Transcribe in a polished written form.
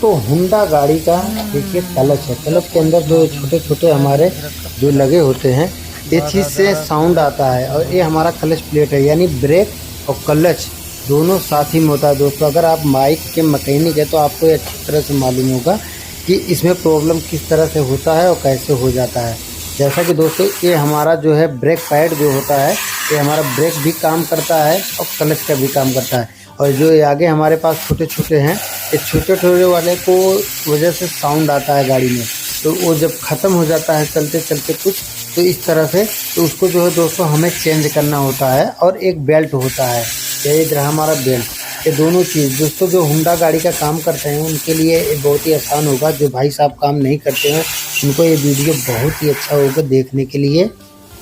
तो होंडा गाड़ी का देखिए क्लच है। क्लच के अंदर जो छोटे छोटे हमारे जो लगे होते हैं, ये चीज़ से साउंड आता है। और ये हमारा क्लच प्लेट है, यानी ब्रेक और क्लच दोनों साथ ही में होता है। दोस्तों अगर आप बाइक के मैकेनिक है तो आपको ये अच्छी तरह से मालूम होगा कि इसमें प्रॉब्लम किस तरह से होता है और कैसे हो जाता है। जैसा कि दोस्तों ये हमारा जो है ब्रेक पैड जो होता है, ये हमारा ब्रेक भी काम करता है और क्लच का भी काम करता है। और जो ये आगे हमारे पास छोटे छोटे हैं, ये छोटे छोटे वाले को वजह से साउंड आता है गाड़ी में, तो वो जब ख़त्म हो जाता है चलते चलते कुछ, तो इस तरह से तो उसको जो है दोस्तों हमें चेंज करना होता है। और एक बेल्ट होता है, ये इधर हमारा बेल्ट, ये दोनों चीज़ दोस्तों जो होंडा गाड़ी का काम करते हैं उनके लिए ये बहुत ही आसान होगा। जो भाई साहब काम नहीं करते हैं उनको ये वीडियो बहुत ही अच्छा होगा देखने के लिए।